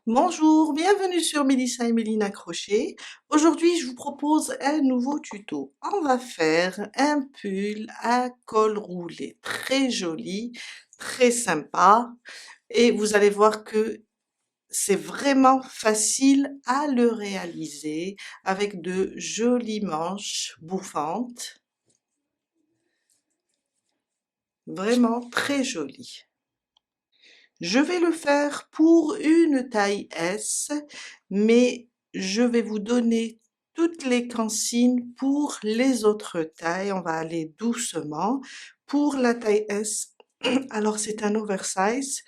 Bonjour, bienvenue sur Mélissa et Mélina Crochet. Aujourd'hui, je vous propose un nouveau tuto. On va faire un pull à col roulé, très joli, très sympa. Et vous allez voir que c'est vraiment facile à le réaliser avec de jolies manches bouffantes. Vraiment très jolies. Je vais le faire pour une taille S, mais je vais vous donner toutes les consignes pour les autres tailles. On va aller doucement. Pour la taille S, alors c'est un oversize.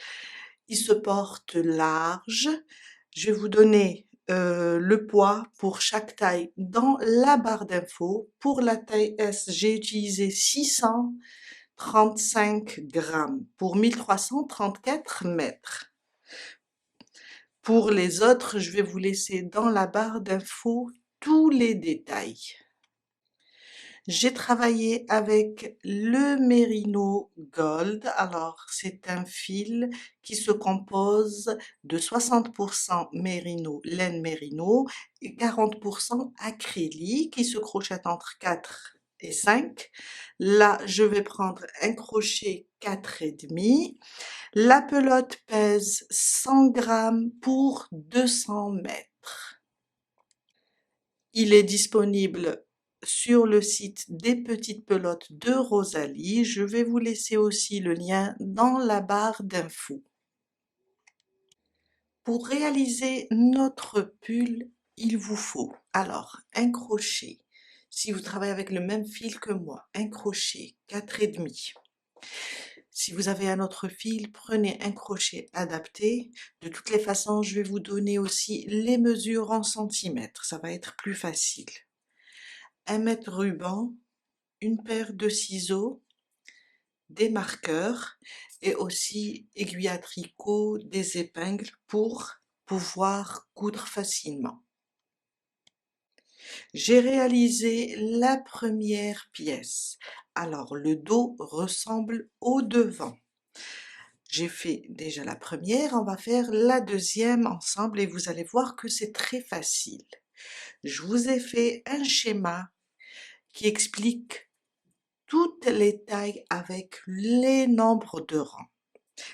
Il se porte large. Je vais vous donner le poids pour chaque taille dans la barre d'infos. Pour la taille S, j'ai utilisé 635 grammes pour 1334 mètres. Pour les autres, je vais vous laisser dans la barre d'infos tous les détails. J'ai travaillé avec le Merino Gold. Alors, c'est un fil qui se compose de 60% Merino, laine Merino, et 40% acrylique qui se crochette entre 4 et 5. Là, je vais prendre un crochet 4,5. La pelote pèse 100 grammes pour 200 mètres. Il est disponible sur le site des petites pelotes de Rosalie. Je vais vous laisser aussi le lien dans la barre d'infos. Pour réaliser notre pull, il vous faut alors un crochet. Si vous travaillez avec le même fil que moi, un crochet 4,5. Si vous avez un autre fil, prenez un crochet adapté. De toutes les façons, je vais vous donner aussi les mesures en centimètres. Ça va être plus facile. Un mètre ruban, une paire de ciseaux, des marqueurs et aussi aiguille à tricot, des épingles pour pouvoir coudre facilement. J'ai réalisé la première pièce. Alors, le dos ressemble au devant. J'ai fait déjà la première, on va faire la deuxième ensemble et vous allez voir que c'est très facile. Je vous ai fait un schéma qui explique toutes les tailles avec les nombres de rangs.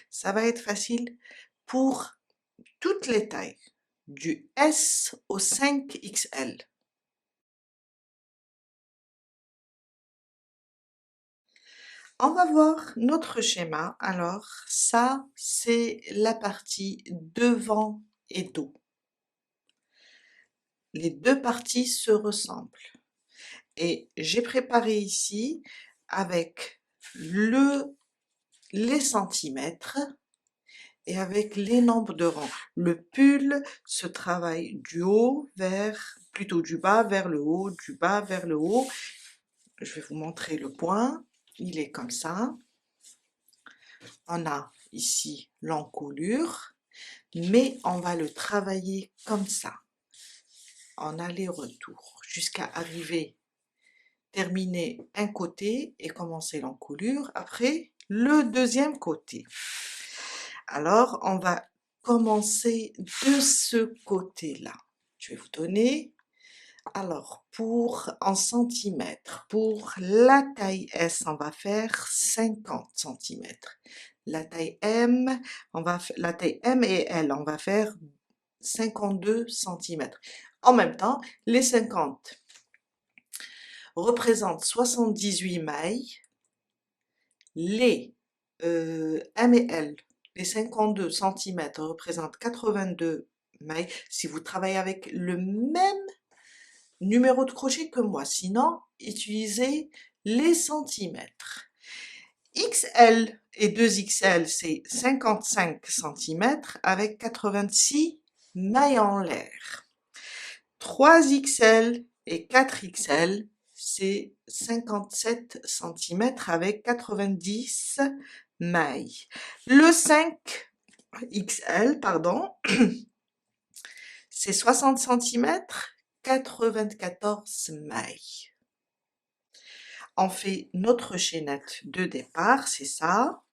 Ça va être facile pour toutes les tailles, du S au 5XL. On va voir notre schéma. Alors, ça, c'est la partie devant et dos. Les deux parties se ressemblent. Et j'ai préparé ici avec les centimètres et avec les nombres de rangs. Le pull se travaille du haut vers, plutôt du bas vers le haut, du bas vers le haut. Je vais vous montrer le point. Il est comme ça. On a ici l'encolure, mais on va le travailler comme ça, en aller-retour, jusqu'à arriver, terminer un côté et commencer l'encolure, après le deuxième côté. Alors, on va commencer de ce côté-là. Je vais vous donner, alors, en centimètres, pour la taille S, on va faire 50 centimètres. La taille M, la taille M et L, on va faire 52 centimètres. En même temps, les 50 représentent 78 mailles. Les M et L, les 52 centimètres représentent 82 mailles. Si vous travaillez avec le même numéro de crochet que moi, sinon, utilisez les centimètres. XL et 2XL, c'est 55 centimètres avec 86 mailles en l'air. 3XL et 4XL, c'est 57 centimètres avec 90 mailles. Le 5XL, pardon, c'est 60 centimètres, 94 mailles. On fait notre chaînette de départ, c'est ça.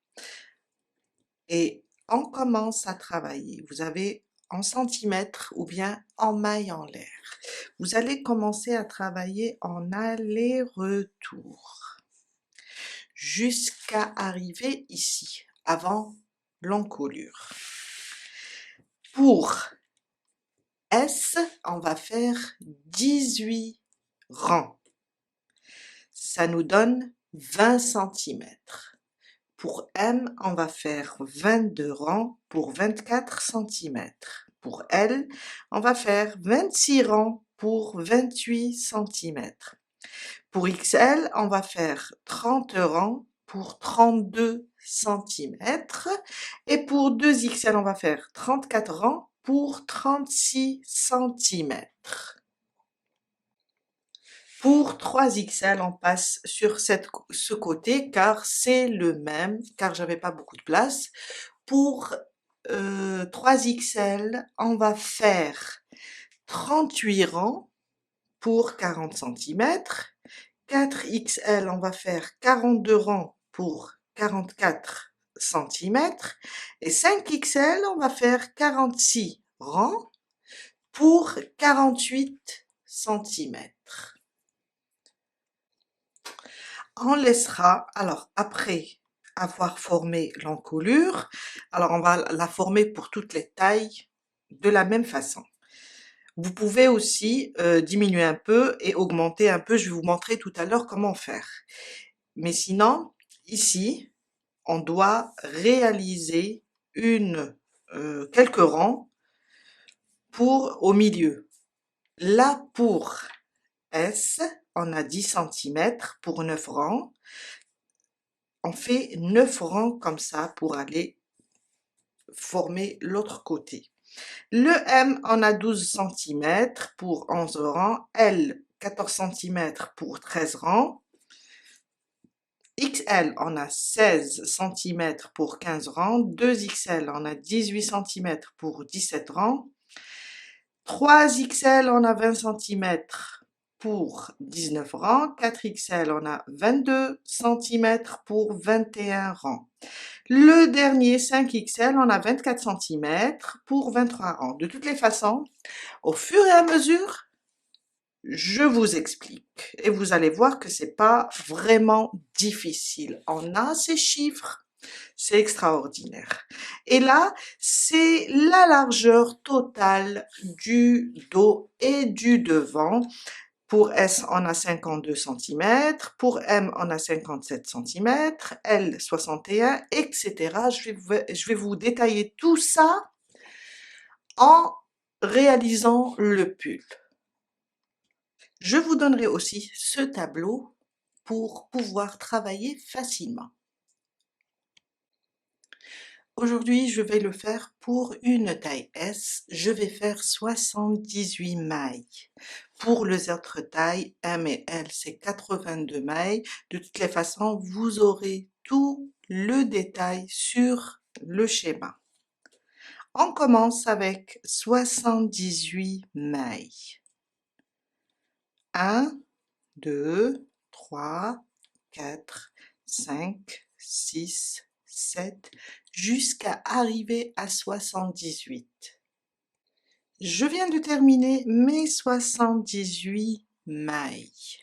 Et on commence à travailler. Vous avez en centimètres ou bien en maille en l'air. Vous allez commencer à travailler en aller-retour jusqu'à arriver ici, avant l'encolure. Pour S, on va faire 18 rangs. Ça nous donne 20 centimètres. Pour M, on va faire 22 rangs pour 24 centimètres. Pour L, on va faire 26 rangs pour 28 centimètres. Pour XL, on va faire 30 rangs pour 32 centimètres. Et pour 2XL, on va faire 34 rangs pour 36 centimètres. Pour 3XL, on passe sur ce côté car c'est le même, car j'avais pas beaucoup de place. Pour 3XL, on va faire 38 rangs pour 40 centimètres. 4XL, on va faire 42 rangs pour 44 centimètres. Et 5XL, on va faire 46 rangs pour 48 centimètres. On laissera, alors après avoir formé l'encolure, alors on va la former pour toutes les tailles de la même façon. Vous pouvez aussi diminuer un peu et augmenter un peu, je vais vous montrer tout à l'heure comment faire. Mais sinon, ici, on doit réaliser quelques rangs au milieu. Là, pour S, on a 10 centimètres pour 9 rangs. On fait 9 rangs comme ça pour aller former l'autre côté. Le M, on a 12 centimètres pour 11 rangs. L, 14 centimètres pour 13 rangs. XL, on a 16 centimètres pour 15 rangs. 2XL, on a 18 centimètres pour 17 rangs. 3XL, on a 20 centimètres pour 19 rangs. 4XL, on a 22 centimètres pour 21 rangs. Le dernier 5XL, on a 24 centimètres pour 23 rangs. De toutes les façons, au fur et à mesure, je vous explique et vous allez voir que c'est pas vraiment difficile. On a ces chiffres, c'est extraordinaire. Et là, c'est la largeur totale du dos et du devant. Pour S, on a 52 cm, pour M, on a 57 cm, L, 61, etc. Je vais vous détailler tout ça en réalisant le pull. Je vous donnerai aussi ce tableau pour pouvoir travailler facilement. Aujourd'hui, je vais le faire pour une taille S. Je vais faire 78 mailles. Pour les autres tailles, M et L, c'est 82 mailles. De toutes les façons, vous aurez tout le détail sur le schéma. On commence avec 78 mailles. 1, 2, 3, 4, 5, 6, 7, jusqu'à arriver à 78. Je viens de terminer mes 78 mailles.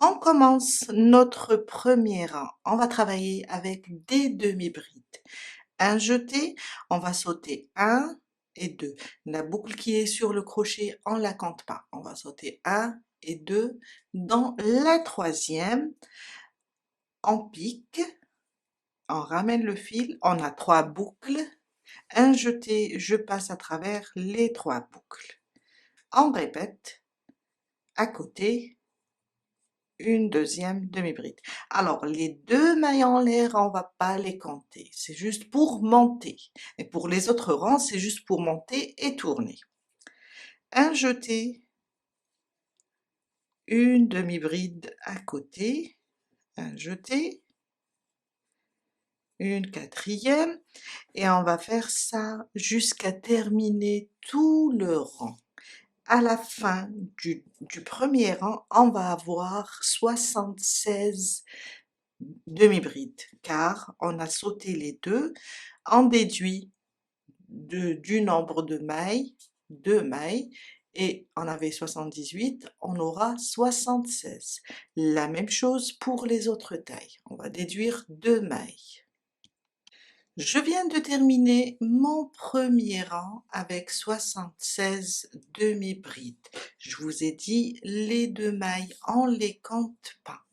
On commence notre premier rang. On va travailler avec des demi-brides. Un jeté, on va sauter 1 et 2. La boucle qui est sur le crochet, on ne la compte pas. On va sauter 1 et 2. Dans la troisième, on pique, on ramène le fil, on a 3 boucles. Un jeté, je passe à travers les 3 boucles. On répète, à côté, une deuxième demi-bride. Alors, les 2 mailles en l'air, on va pas les compter. C'est juste pour monter. Et pour les autres rangs, c'est juste pour monter et tourner. Un jeté, une demi-bride à côté, un jeté, une quatrième, et on va faire ça jusqu'à terminer tout le rang. À la fin du premier rang, on va avoir 76 demi-brides, car on a sauté les 2, on déduit du nombre de mailles, 2 mailles, et on avait 78, on aura 76. La même chose pour les autres tailles. On va déduire 2 mailles. Je viens de terminer mon premier rang avec 76 demi-brides. Je vous ai dit, les 2 mailles, on les compte pas.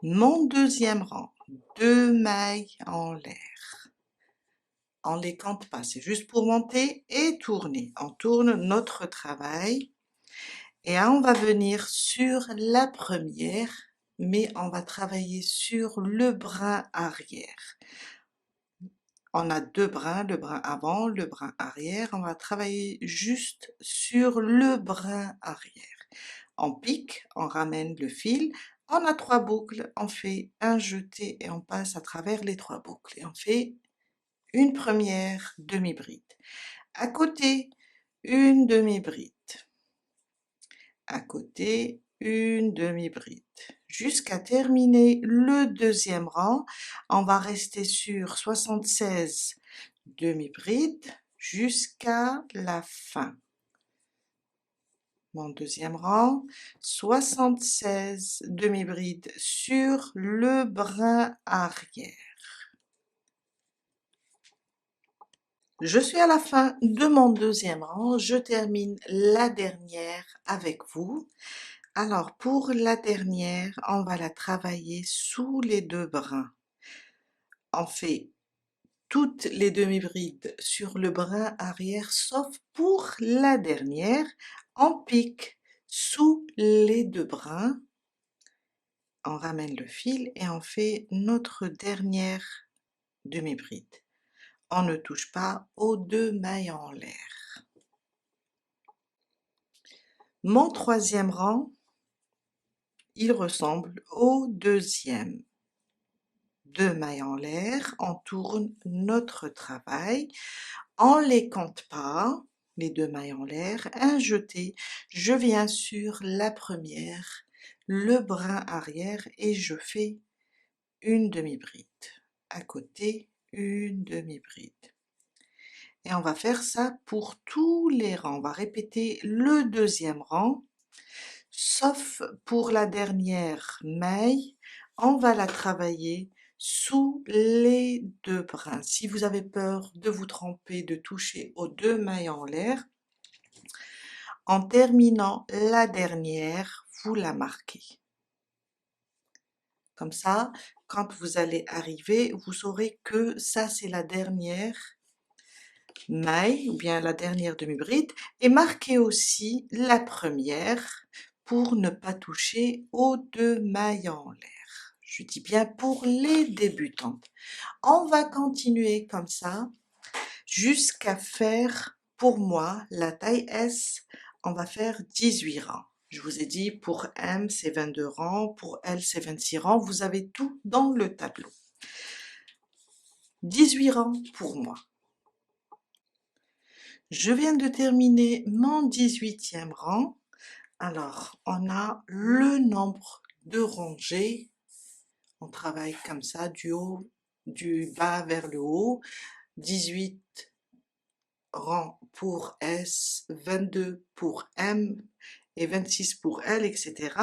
Mon deuxième rang, 2 mailles en l'air. On les compte pas, c'est juste pour monter et tourner. On tourne notre travail et on va venir sur la première, mais on va travailler sur le brin arrière. On a 2 brins, le brin avant, le brin arrière. On va travailler juste sur le brin arrière. On pique, on ramène le fil. On a 3 boucles, on fait un jeté et on passe à travers les 3 boucles. Et on fait une première demi-bride. À côté, une demi-bride. À côté, une demi-bride. Jusqu'à terminer le deuxième rang, on va rester sur 76 demi-brides jusqu'à la fin. Mon deuxième rang, 76 demi-brides sur le brin arrière. Je suis à la fin de mon deuxième rang, je termine la dernière avec vous. Alors pour la dernière, on va la travailler sous les 2 brins. On fait toutes les demi-brides sur le brin arrière sauf pour la dernière. On pique sous les 2 brins, on ramène le fil et on fait notre dernière demi-bride. On ne touche pas aux 2 mailles en l'air. Mon troisième rang, il ressemble au deuxième. 2 mailles en l'air, on tourne notre travail, on les compte pas, les 2 mailles en l'air, un jeté, je viens sur la première, le brin arrière et je fais une demi-bride. À côté, une demi-bride. Et on va faire ça pour tous les rangs. On va répéter le deuxième rang, sauf pour la dernière maille, on va la travailler sous les 2 brins. Si vous avez peur de vous tromper, de toucher aux 2 mailles en l'air, en terminant la dernière, vous la marquez. Comme ça, quand vous allez arriver, vous saurez que ça c'est la dernière maille ou bien la dernière demi-bride et marquez aussi la première pour ne pas toucher aux 2 mailles en l'air. Je dis bien pour les débutantes. On va continuer comme ça jusqu'à faire, pour moi, la taille S, on va faire 18 rangs. Je vous ai dit pour M c'est 22 rangs, pour L c'est 26 rangs, vous avez tout dans le tableau. 18 rangs pour moi. Je viens de terminer mon 18e rang. Alors, on a le nombre de rangées. On travaille comme ça, du bas vers le haut. 18 rangs pour S, 22 pour M et 26 pour L, etc.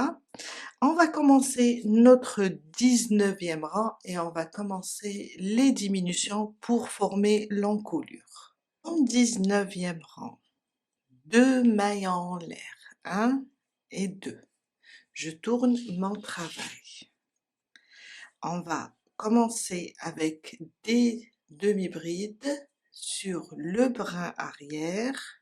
On va commencer notre 19e rang et on va commencer les diminutions pour former l'encolure. Mon 19e rang. 2 mailles en l'air, 1 et 2. Je tourne mon travail. On va commencer avec des demi-brides sur le brin arrière,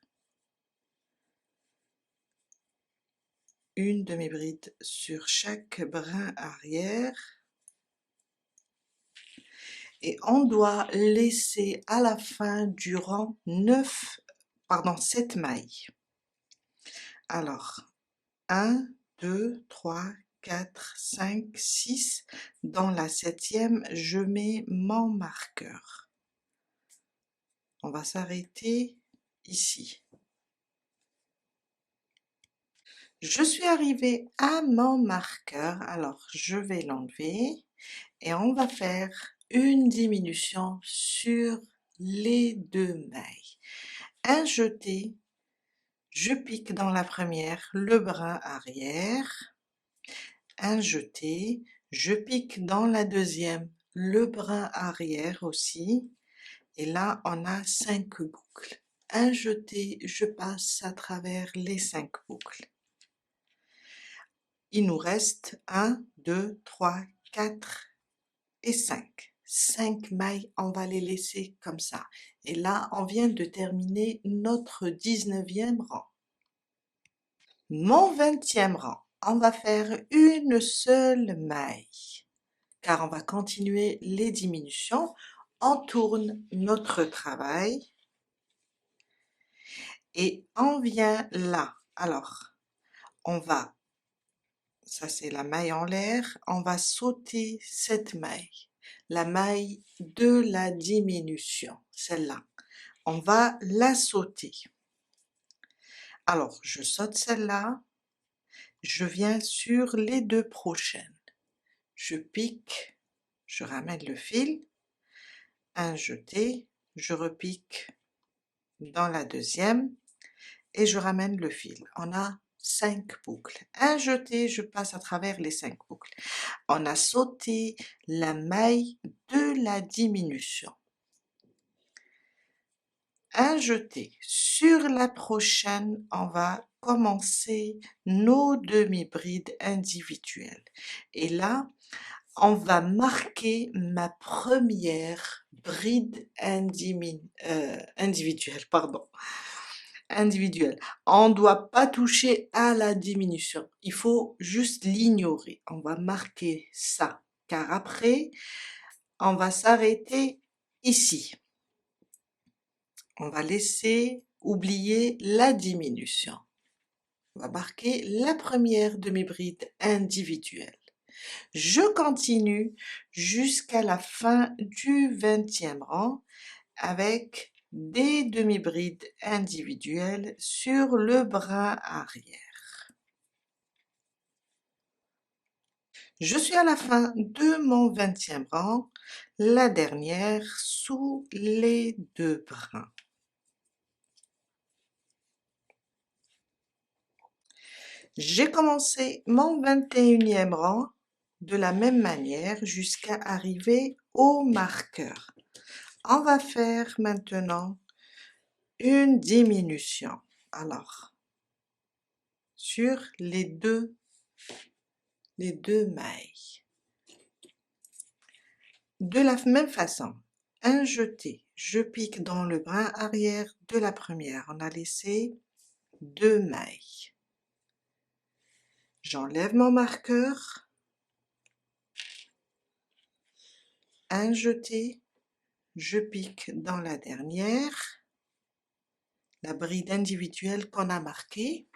une demi-bride sur chaque brin arrière, et on doit laisser à la fin du rang 7 mailles. Alors, 1, 2, 3, 4, 5, 6. Dans la 7e, je mets mon marqueur. On va s'arrêter ici. Je suis arrivée à mon marqueur, alors je vais l'enlever et on va faire une diminution sur les 2 mailles. Un jeté, je pique dans la première le brin arrière, un jeté, je pique dans la deuxième le brin arrière aussi, et là on a 5 boucles. Un jeté, je passe à travers les 5 boucles. Il nous reste 1, 2, 3, 4 et 5. 5 mailles, on va les laisser comme ça. Et là, on vient de terminer notre 19e rang. Mon 20e rang, on va faire une seule maille, car on va continuer les diminutions. On tourne notre travail et on vient là. Alors, on va, ça c'est la maille en l'air, on va sauter cette maille, la maille de la diminution, celle-là. On va la sauter. Alors, je saute celle-là, je viens sur les 2 prochaines. Je pique, je ramène le fil, un jeté, je repique dans la deuxième et je ramène le fil. On a 5 boucles. Un jeté, je passe à travers les 5 boucles. On a sauté la maille de la diminution. Un jeté. Sur la prochaine, on va commencer nos demi-brides individuelles. Et là, on va marquer ma première bride individuelle, pardon. Individuelle. On ne doit pas toucher à la diminution. Il faut juste l'ignorer. On va marquer ça, car après, on va s'arrêter ici. On va laisser oublier la diminution. On va marquer la première demi-bride individuelle. Je continue jusqu'à la fin du 20e rang avec des demi-brides individuelles sur le brin arrière. Je suis à la fin de mon 20e rang, la dernière sous les 2 brins. J'ai commencé mon 21e rang de la même manière jusqu'à arriver au marqueur. On va faire maintenant une diminution. Alors, sur les deux mailles. De la même façon, un jeté, je pique dans le brin arrière de la première. On a laissé 2 mailles. J'enlève mon marqueur, un jeté, je pique dans la dernière, la bride individuelle qu'on a marquée.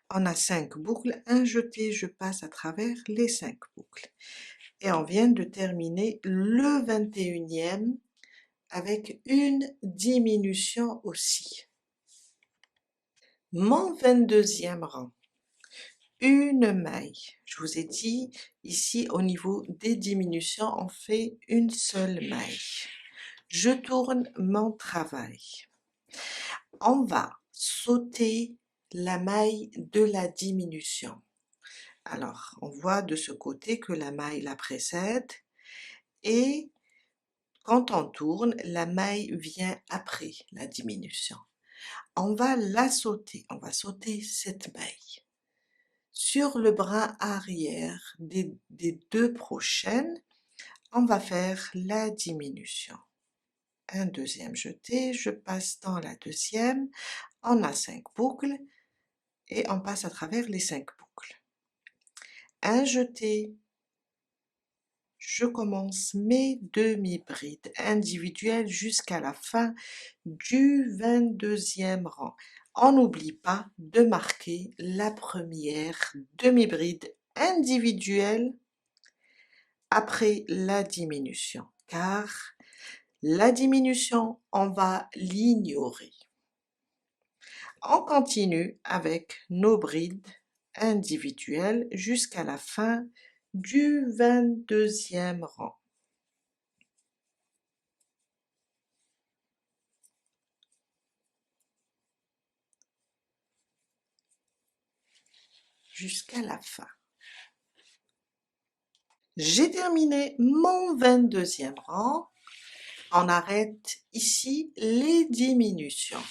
On a 5 boucles, un jeté, je passe à travers les 5 boucles. Et on vient de terminer le 21e avec une diminution aussi. Mon 22e rang. Une maille. Je vous ai dit, ici au niveau des diminutions, on fait une seule maille. Je tourne mon travail. On va sauter la maille de la diminution. Alors, on voit de ce côté que la maille la précède et quand on tourne, la maille vient après la diminution. On va la sauter, on va sauter cette maille. Sur le brin arrière des 2 prochaines, on va faire la diminution. Un deuxième jeté, je passe dans la deuxième, on a 5 boucles et on passe à travers les 5 boucles. Un jeté, je commence mes demi-brides individuelles jusqu'à la fin du 22e rang. On n'oublie pas de marquer la première demi-bride individuelle après la diminution, car la diminution, on va l'ignorer. On continue avec nos brides individuelles jusqu'à la fin du 22e rang. jusqu'à la fin. J'ai terminé mon 22e rang. On arrête ici les diminutions.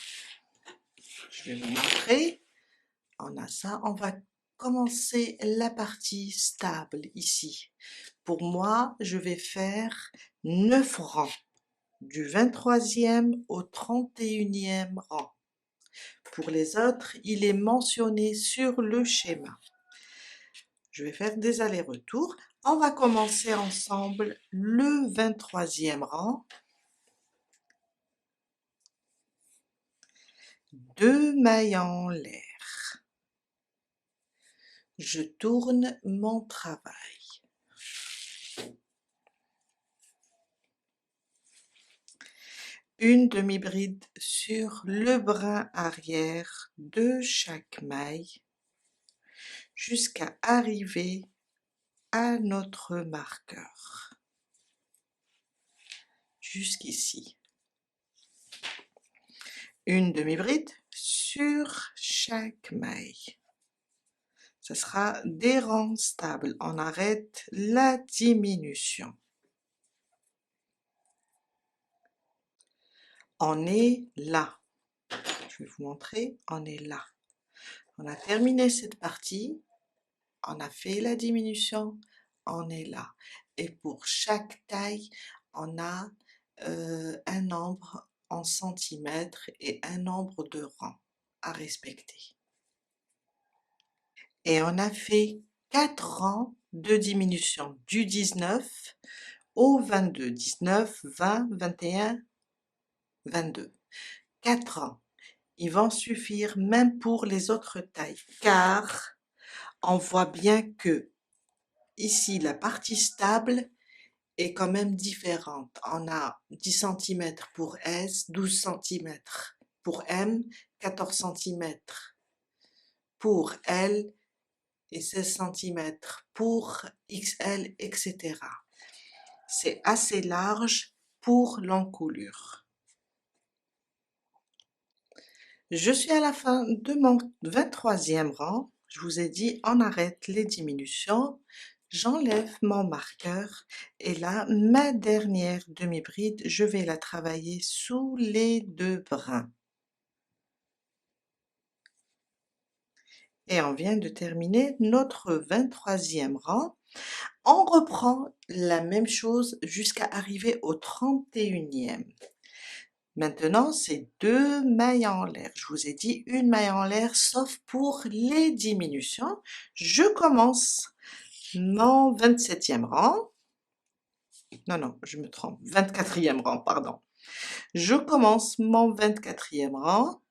Je vais vous montrer. On a ça. On va commencer la partie stable ici. Pour moi, je vais faire 9 rangs, du 23e au 31e rang. Pour les autres, il est mentionné sur le schéma. Je vais faire des allers-retours. On va commencer ensemble le 23e rang. 2 mailles en l'air. Je tourne mon travail. Une demi-bride sur le brin arrière de chaque maille jusqu'à arriver à notre marqueur. Jusqu'ici. Une demi-bride sur chaque maille. Ce sera des rangs stables. On arrête la diminution. On est là. Je vais vous montrer, on est là. On a terminé cette partie, on a fait la diminution, on est là. Et pour chaque taille, on a un nombre en centimètres et un nombre de rangs à respecter. Et on a fait 4 rangs de diminution du 19 au 22. 19, 20, 21, 22. 4 rangs. Ils vont suffire même pour les autres tailles, car on voit bien que ici la partie stable est quand même différente. On a 10 cm pour S, 12 cm pour M, 14 cm pour L et 16 cm pour XL, etc. C'est assez large pour l'encolure. Je suis à la fin de mon 23e rang. Je vous ai dit, on arrête les diminutions. J'enlève mon marqueur et là, ma dernière demi-bride, je vais la travailler sous les 2 brins. Et on vient de terminer notre 23e rang. On reprend la même chose jusqu'à arriver au 31e. Maintenant, c'est 2 mailles en l'air. Je vous ai dit une maille en l'air, sauf pour les diminutions. Je commence mon 27e rang. Non, je me trompe. 24e rang, pardon. Je commence mon 24e rang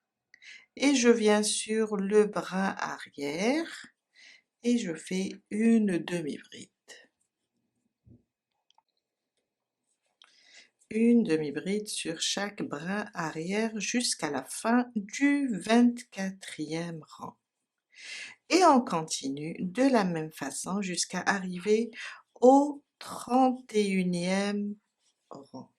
et je viens sur le brin arrière et je fais une demi-bride. Une demi-bride sur chaque brin arrière jusqu'à la fin du 24e rang. Et on continue de la même façon jusqu'à arriver au 31e rang.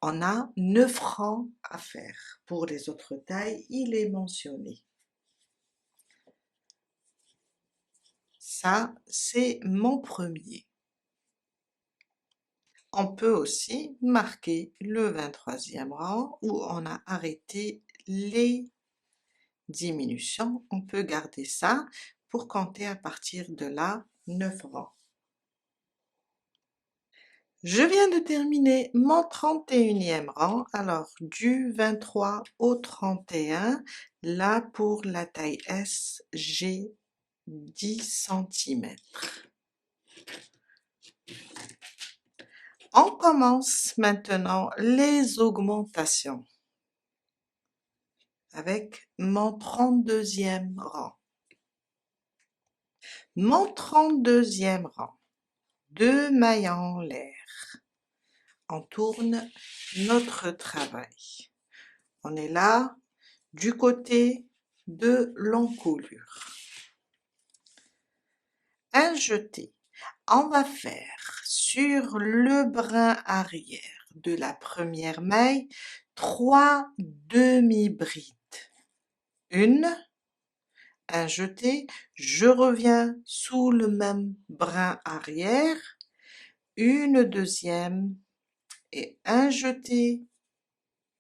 On a 9 rangs à faire. Pour les autres tailles, il est mentionné. Ça, c'est mon premier. On peut aussi marquer le 23e rang où on a arrêté les diminutions. On peut garder ça pour compter à partir de là 9 rangs. Je viens de terminer mon 31e rang, alors du 23 au 31, là pour la taille S, j'ai 10 cm. On commence maintenant les augmentations avec mon 32e rang. Mon 32e rang, 2 mailles en l'air. On tourne notre travail. On est là du côté de l'encolure. Un jeté. On va faire sur le brin arrière de la première maille 3 demi-brides. une, un jeté, je reviens sous le même brin arrière, une deuxième et un jeté,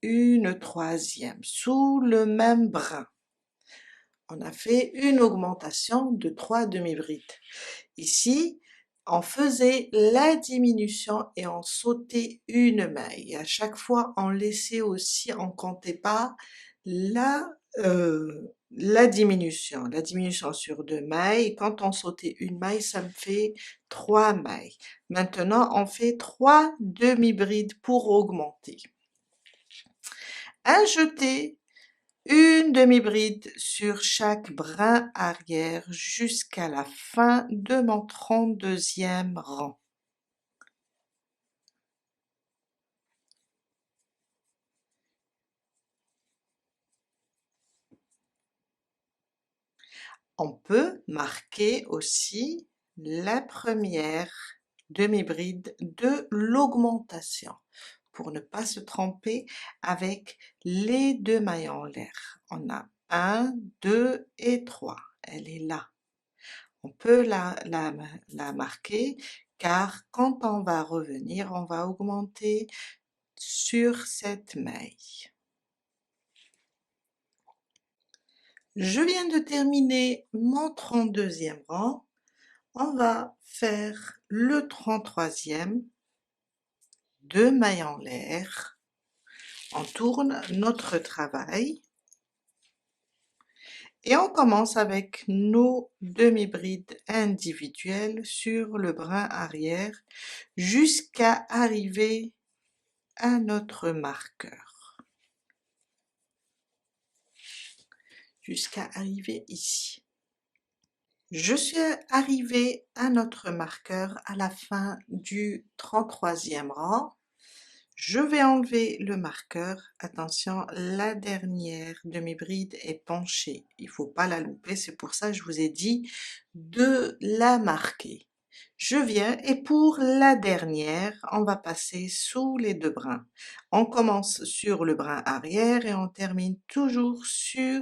une troisième sous le même brin. On a fait une augmentation de 3 demi-brides. Ici, on faisait la diminution et on sautait une maille. Et à chaque fois, on laissait aussi, on comptait pas la diminution. La diminution sur 2 mailles, quand on sautait une maille, ça me fait 3 mailles. Maintenant, on fait 3 demi-brides pour augmenter. Un jeté, une demi-bride sur chaque brin arrière jusqu'à la fin de mon 32e rang. On peut marquer aussi la première demi-bride de l'augmentation pour ne pas se tromper avec les 2 mailles en l'air. On a 1, 2 et 3. Elle est là. On peut la marquer car quand on va revenir, on va augmenter sur cette maille. Je viens de terminer mon 32e rang. On va faire le 33e, 2 mailles en l'air. On tourne notre travail et on commence avec nos demi-brides individuelles sur le brin arrière jusqu'à arriver à notre marqueur. Jusqu'à arriver ici. Je suis arrivée à notre marqueur à la fin du 33e rang. Je vais enlever le marqueur. Attention, la dernière demi-bride est penchée. Il ne faut pas la louper, c'est pour ça que je vous ai dit de la marquer. Je viens et pour la dernière, on va passer sous les 2 brins. On commence sur le brin arrière et on termine toujours sous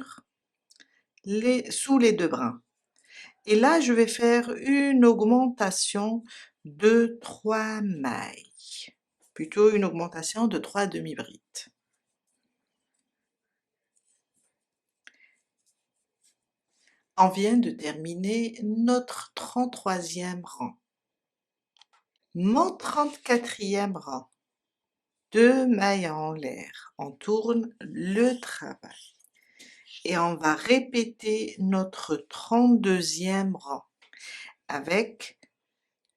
les 2 brins. Et là, je vais faire une augmentation de 3 mailles. Plutôt une augmentation de 3 demi-brides. On vient de terminer notre 33e rang. Mon 34e rang. 2 mailles en l'air. On tourne le travail. Et on va répéter notre 32e rang avec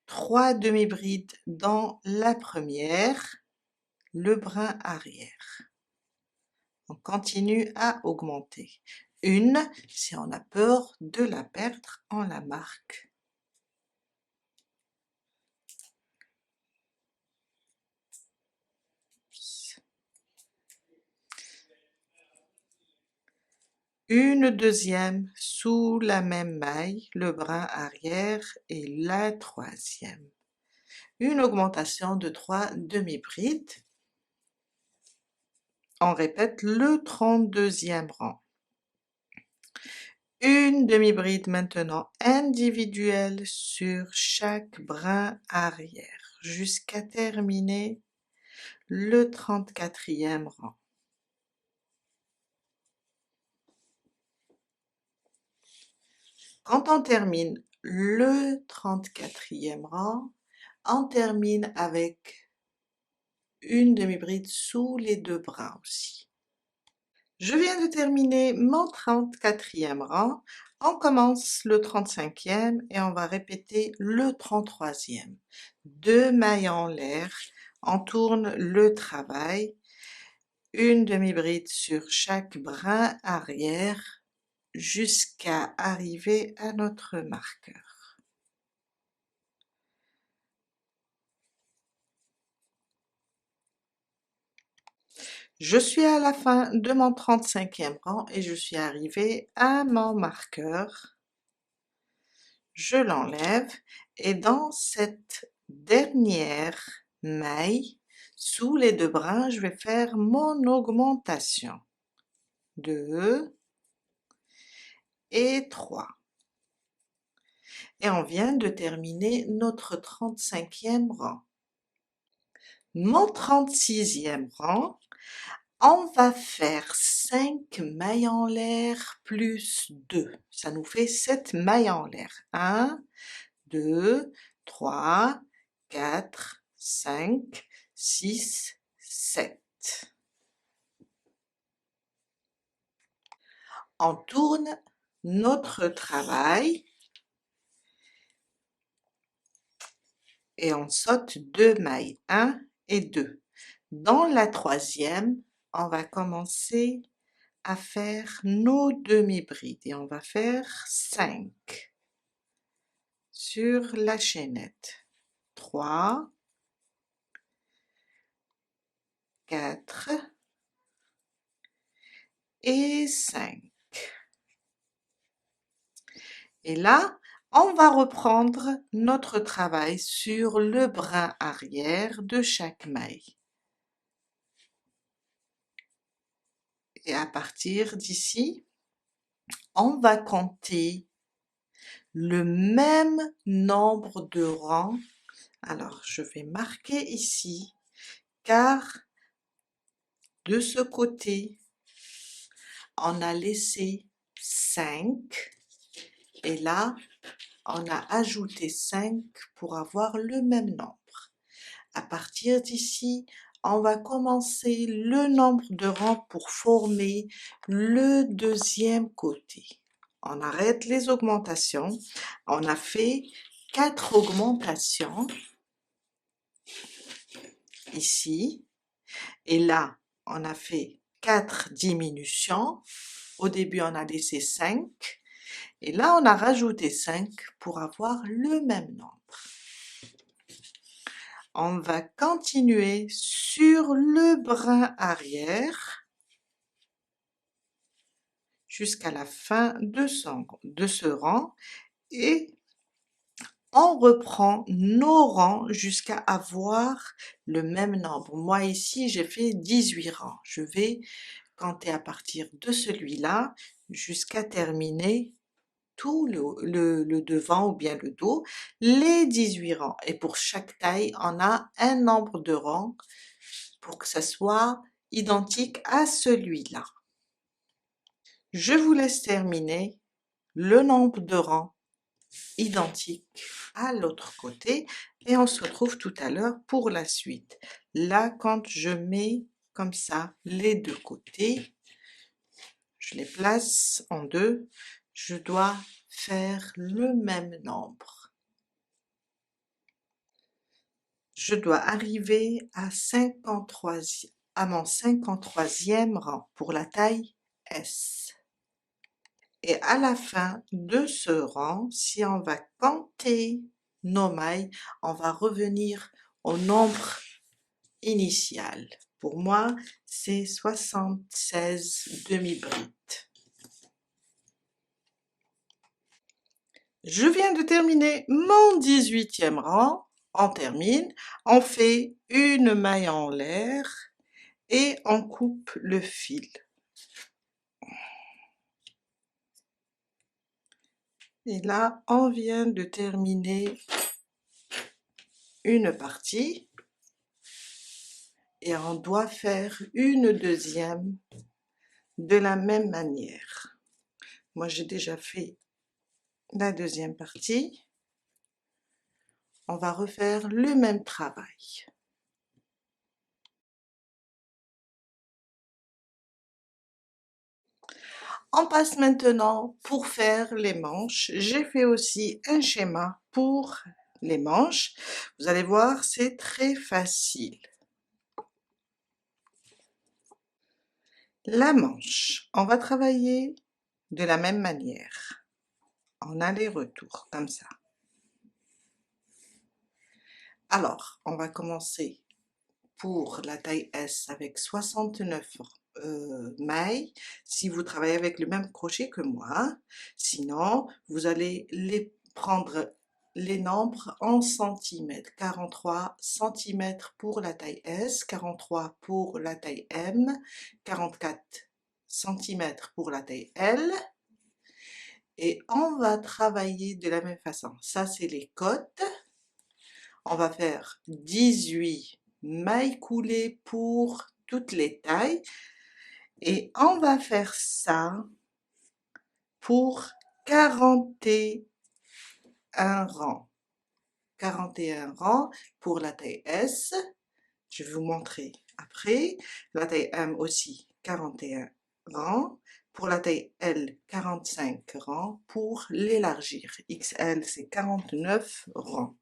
3 demi-brides dans la première, le brin arrière. On continue à augmenter. Une, si on a peur de la perdre, on la marque. Une deuxième sous la même maille, le brin arrière et la troisième. Une augmentation de 3 demi-brides. On répète le 32e rang. Une demi-bride maintenant individuelle sur chaque brin arrière jusqu'à terminer le 34e rang. Quand on termine le 34e rang, on termine avec une demi-bride sous les 2 brins aussi. Je viens de terminer mon 34e rang. On commence le 35e et on va répéter le 33e. 2 mailles en l'air, on tourne le travail, une demi-bride sur chaque brin arrière jusqu'à arriver à notre marqueur. Je suis à la fin de mon 35e rang et je suis arrivée à mon marqueur. Je l'enlève et dans cette dernière maille, sous les 2 brins, je vais faire mon augmentation. 2, et 3. Et on vient de terminer notre 35e rang. Mon 36e rang, on va faire 5 mailles en l'air plus 2. Ça nous fait 7 mailles en l'air. 1, 2, 3, 4, 5, 6, 7. On tourne notre travail et on saute 2 mailles, 1 et 2. Dans la troisième, on va commencer à faire nos demi-brides et on va faire 5 sur la chaînette. 3, 4 et 5. Et là, on va reprendre notre travail sur le brin arrière de chaque maille. Et à partir d'ici, on va compter le même nombre de rangs. Alors, je vais marquer ici, car de ce côté, on a laissé 5 et là, on a ajouté 5 pour avoir le même nombre. À partir d'ici, on va commencer le nombre de rangs pour former le deuxième côté. On arrête les augmentations. On a fait 4 augmentations ici. Et là, on a fait 4 diminutions. Au début, on a laissé 5. Et là, on a rajouté 5 pour avoir le même nombre. On va continuer sur le brin arrière jusqu'à la fin de ce rang et on reprend nos rangs jusqu'à avoir le même nombre. Moi ici, j'ai fait 18 rangs. Je vais compter à partir de celui-là jusqu'à terminer tout le devant ou bien le dos, les 18 rangs. Et pour chaque taille, on a un nombre de rangs pour que ça soit identique à celui-là. Je vous laisse terminer le nombre de rangs identique à l'autre côté et on se retrouve tout à l'heure pour la suite. Là, quand je mets comme ça les deux côtés, je les place en deux, je dois faire le même nombre. Je dois arriver à mon 53e rang pour la taille S. Et à la fin de ce rang, si on va compter nos mailles, on va revenir au nombre initial. Pour moi, c'est 76 demi-brides. Je viens de terminer mon 18e rang. On termine, on fait une maille en l'air et on coupe le fil. Et là, on vient de terminer une partie et on doit faire une deuxième de la même manière. Moi, j'ai déjà fait la deuxième partie. On va refaire le même travail. On passe maintenant pour faire les manches. J'ai fait aussi un schéma pour les manches. Vous allez voir, c'est très facile. La manche, on va travailler de la même manière, en aller-retour, comme ça. Alors, on va commencer pour la taille S avec 69 mailles, si vous travaillez avec le même crochet que moi. Sinon, vous allez prendre les nombres en centimètres. 43 centimètres pour la taille S, 43 pour la taille M, 44 centimètres pour la taille L Et on va travailler de la même façon. Ça, c'est les côtes. On va faire 18 mailles coulées pour toutes les tailles. Et on va faire ça pour 41 rangs. 41 rangs pour la taille S. Je vais vous montrer après. La taille M aussi, 41 rangs. Pour la taille L, 45 rangs. Pour l'élargir, XL, c'est 49 rangs.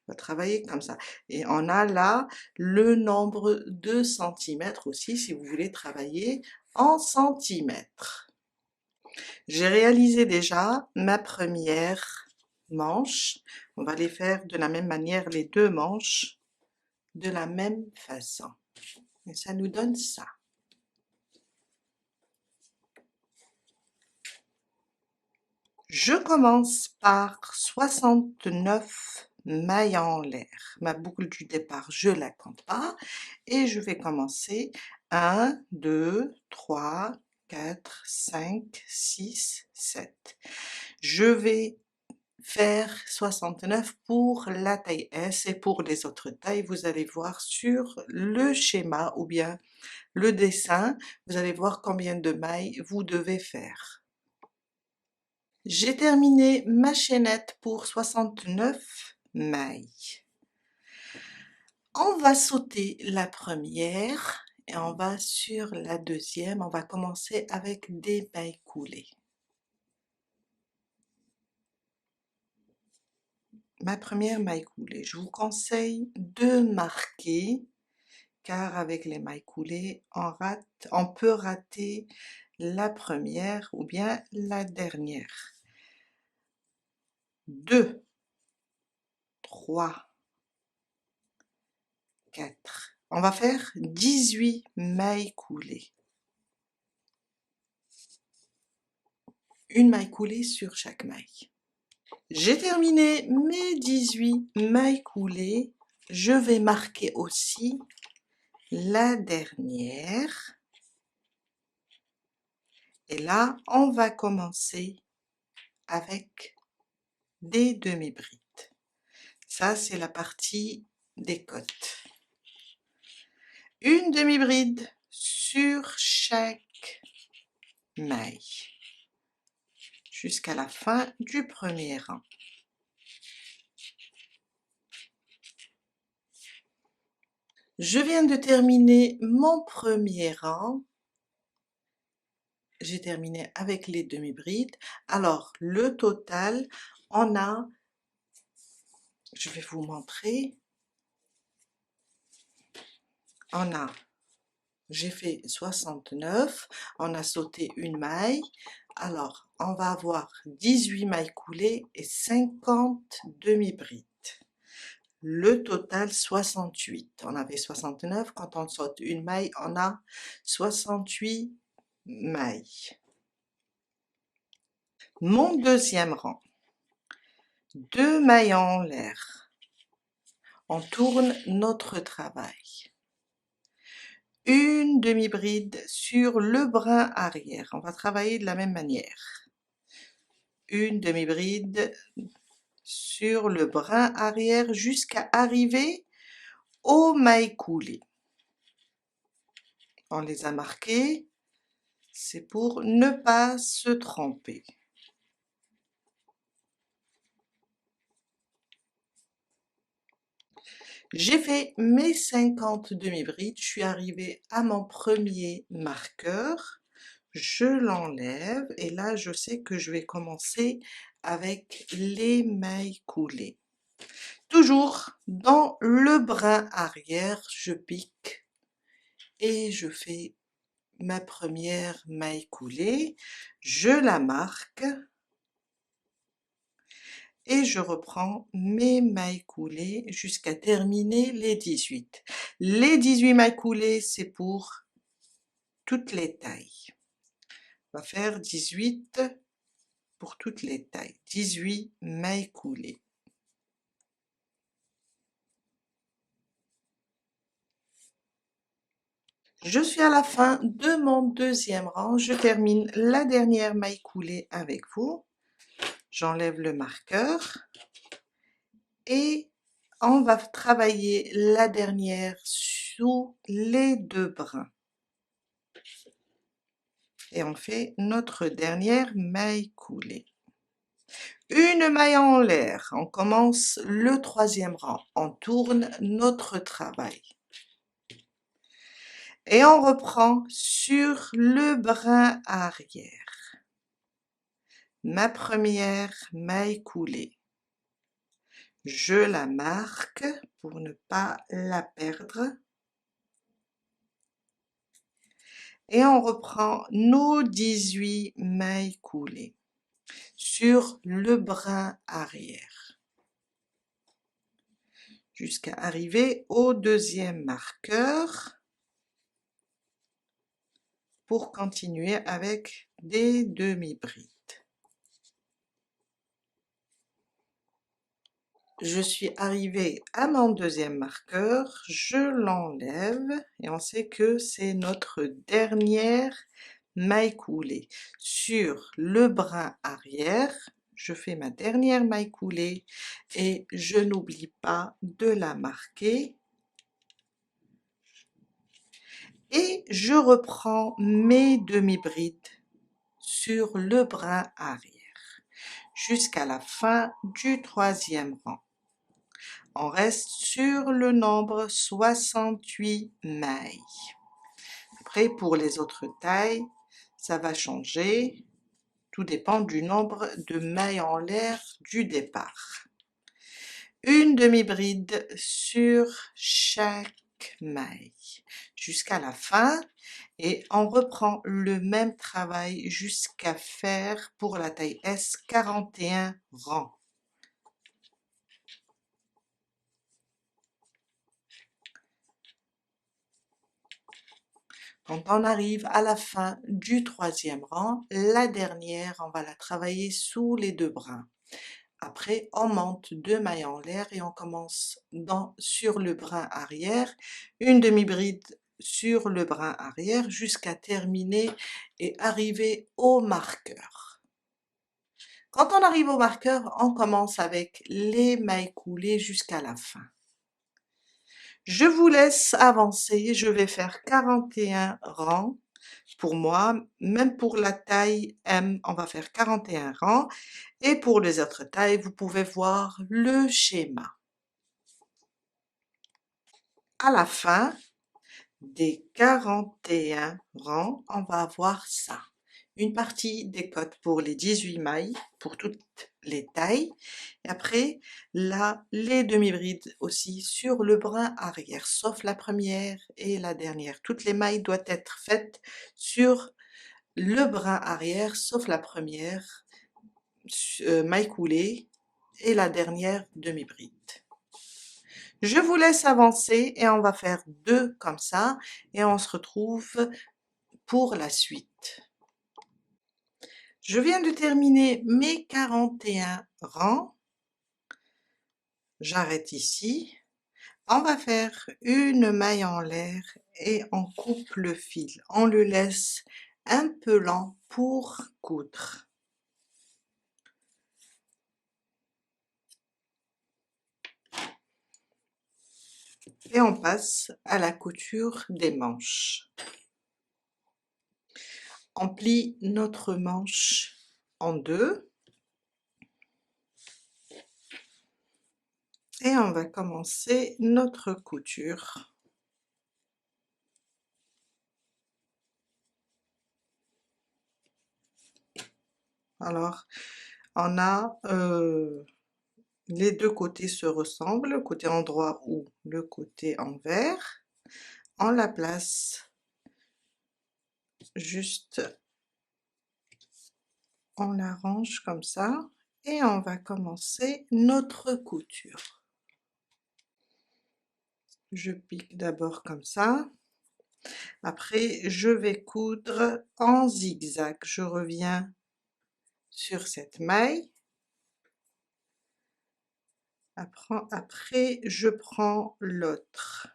On va travailler comme ça. Et on a là le nombre de centimètres aussi, si vous voulez travailler en centimètres. J'ai réalisé déjà ma première manche. On va les faire de la même manière, les deux manches, de la même façon. Et ça nous donne ça. Je commence par 69 mailles en l'air. Ma boucle du départ, je la compte pas. Et je vais commencer 1, 2, 3, 4, 5, 6, 7. Je vais faire 69 pour la taille S et pour les autres tailles, vous allez voir sur le schéma ou bien le dessin, vous allez voir combien de mailles vous devez faire. J'ai terminé ma chaînette pour 69 mailles. On va sauter la première et on va sur la deuxième. On va commencer avec des mailles coulées. Ma première maille coulée, je vous conseille de marquer car avec les mailles coulées, on peut rater la première ou bien la dernière. 2, 3, 4. On va faire 18 mailles coulées. Une maille coulée sur chaque maille. J'ai terminé mes 18 mailles coulées. Je vais marquer aussi la dernière. Et là, on va commencer avec des demi-brides. Ça, c'est la partie des côtes. Une demi-bride sur chaque maille jusqu'à la fin du premier rang. Je viens de terminer mon premier rang. J'ai terminé avec les demi-brides. Alors, le total, on a, je vais vous montrer, j'ai fait 69, on a sauté une maille. Alors, on va avoir 18 mailles coulées et 50 demi-brides. Le total 68. On avait 69. Quand on saute une maille, on a 68 mailles. Mon deuxième rang. 2 mailles en l'air. On tourne notre travail. Une demi-bride sur le brin arrière. On va travailler de la même manière. Une demi-bride sur le brin arrière jusqu'à arriver aux mailles coulées. On les a marquées, c'est pour ne pas se tromper. J'ai fait mes 50 demi-brides, je suis arrivée à mon premier marqueur, je l'enlève et là je sais que je vais commencer avec les mailles coulées. Toujours dans le brin arrière, je pique et je fais ma première maille coulée, je la marque et je reprends mes mailles coulées jusqu'à terminer les 18. Les 18 mailles coulées, c'est pour toutes les tailles. On va faire 18 pour toutes les tailles. 18 mailles coulées. Je suis à la fin de mon deuxième rang. Je termine la dernière maille coulée avec vous. j'enlève le marqueur et on va travailler la dernière sous les 2 brins. Et on fait notre dernière maille coulée. Une maille en l'air, on commence le 3e rang, on tourne notre travail. Et on reprend sur le brin arrière. Ma première maille coulée. Je la marque pour ne pas la perdre. Et on reprend nos 18 mailles coulées sur le brin arrière jusqu'à arriver au 2e marqueur pour continuer avec des demi-brides. Je suis arrivée à mon 2e marqueur, je l'enlève et on sait que c'est notre dernière maille coulée. Sur le brin arrière, je fais ma dernière maille coulée et je n'oublie pas de la marquer. Et je reprends mes demi-brides sur le brin arrière jusqu'à la fin du 3e rang. On reste sur le nombre 68 mailles. Après, pour les autres tailles, ça va changer. Tout dépend du nombre de mailles en l'air du départ. Une demi-bride sur chaque maille jusqu'à la fin et on reprend le même travail jusqu'à faire pour la taille S 41 rangs. Quand on arrive à la fin du 3e rang, la dernière, on va la travailler sous les 2 brins. Après, on monte 2 mailles en l'air et on commence sur le brin arrière, une demi-bride sur le brin arrière jusqu'à terminer et arriver au marqueur. Quand on arrive au marqueur, on commence avec les mailles coulées jusqu'à la fin. Je vous laisse avancer, je vais faire 41 rangs. Pour moi, même pour la taille M, on va faire 41 rangs. Et pour les autres tailles, vous pouvez voir le schéma. À la fin des 41 rangs, on va avoir ça. Une partie des côtes pour les 18 mailles, pour toutes les tailles. Et après, là, les demi-brides aussi sur le brin arrière, sauf la première et la dernière. Toutes les mailles doivent être faites sur le brin arrière, sauf la première maille coulée et la dernière demi-bride. Je vous laisse avancer et on va faire 2 comme ça et on se retrouve pour la suite. Je viens de terminer mes 41 rangs. J'arrête ici. On va faire une maille en l'air et on coupe le fil. On le laisse un peu lent pour coudre. Et on passe à la couture des manches. On plie notre manche en 2 et on va commencer notre couture. Alors, on a les 2 côtés se ressemblent, le côté endroit ou le côté envers. On la place juste, on la range comme ça et on va commencer notre couture. Je pique d'abord comme ça. Après, je vais coudre en zigzag. Je reviens sur cette maille. Après, je prends l'autre.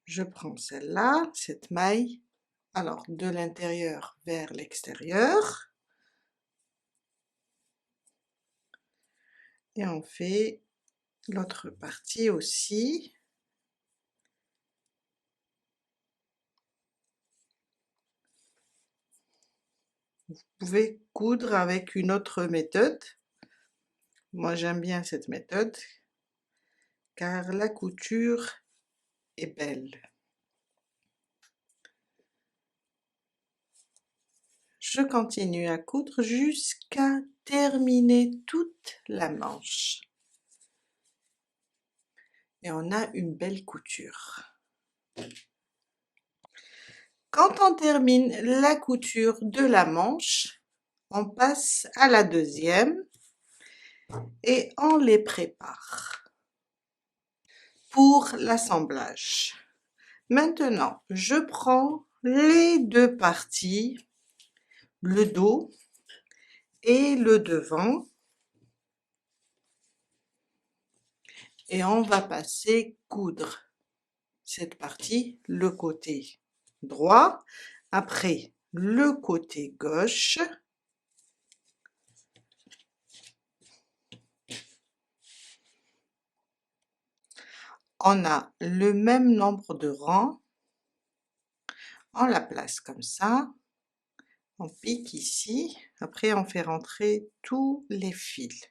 Je prends celle-là, cette maille, Alors, de l'intérieur vers l'extérieur. Et on fait l'autre partie aussi. Vous pouvez coudre avec une autre méthode. Moi j'aime bien cette méthode car la couture est belle. Je continue à coudre jusqu'à terminer toute la manche. Et on a une belle couture. Quand on termine la couture de la manche, on passe à la deuxième et on les prépare pour l'assemblage. Maintenant, je prends les deux parties, le dos et le devant, et on va passer coudre cette partie, le côté droit, après le côté gauche, on a le même nombre de rangs, on la place comme ça, on pique ici, après on fait rentrer tous les fils.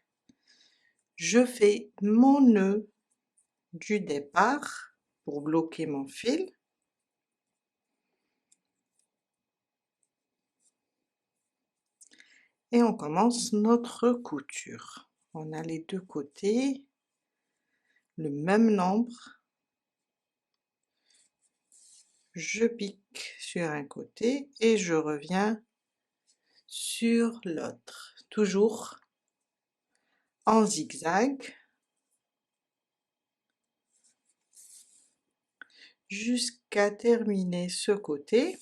Je fais mon nœud du départ pour bloquer mon fil. Et on commence notre couture. On a les deux côtés, le même nombre. Je pique sur un côté et je reviens sur l'autre, toujours en zigzag, jusqu'à terminer ce côté.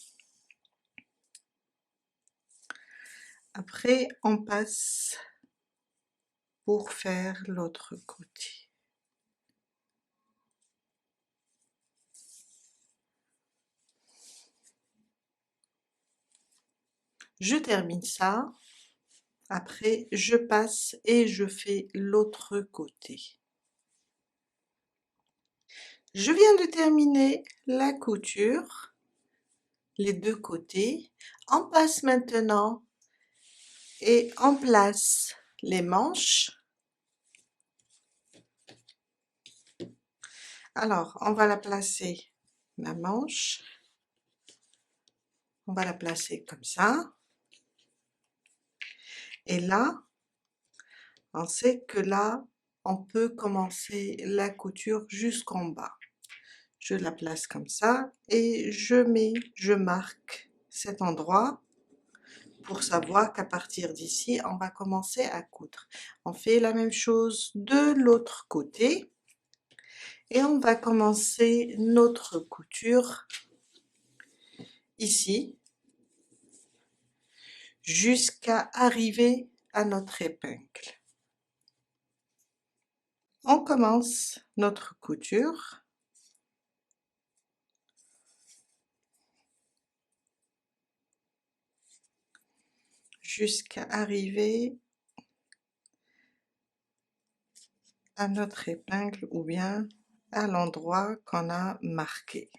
Après on passe pour faire l'autre côté. Je termine ça, après je passe et je fais l'autre côté. Je viens de terminer la couture, les deux côtés. On passe maintenant et on place les manches. Alors, on va la placer, la manche, on va la placer comme ça. Et là, on sait que là, on peut commencer la couture jusqu'en bas. Je la place comme ça et je marque cet endroit pour savoir qu'à partir d'ici, on va commencer à coudre. On fait la même chose de l'autre côté et on va commencer notre couture ici jusqu'à arriver à notre épingle. On commence notre couture. Jusqu'à arriver à notre épingle ou bien à l'endroit qu'on a marqué.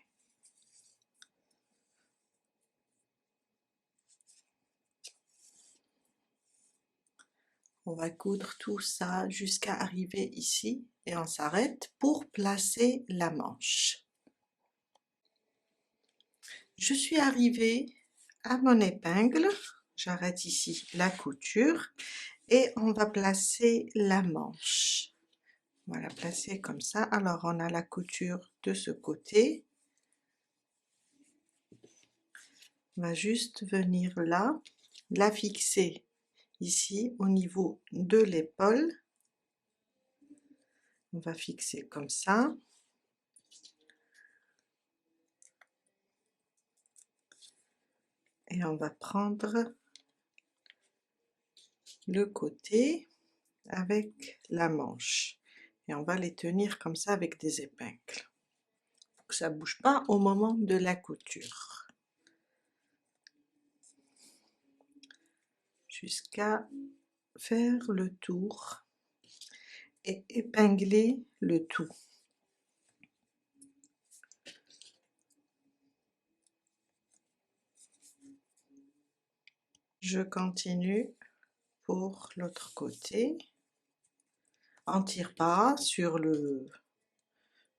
On va coudre tout ça jusqu'à arriver ici et on s'arrête pour placer la manche. Je suis arrivée à mon épingle, j'arrête ici la couture et on va placer la manche. On va la placer comme ça. Alors on a la couture de ce côté. On va juste venir là, la fixer ici au niveau de l'épaule. On va fixer comme ça. Et on va prendre le côté avec la manche. Et on va les tenir comme ça avec des épingles. Faut que ça bouge pas au moment de la couture. jusqu'à faire le tour et épingler le tout. Je continue pour l'autre côté. On tire pas sur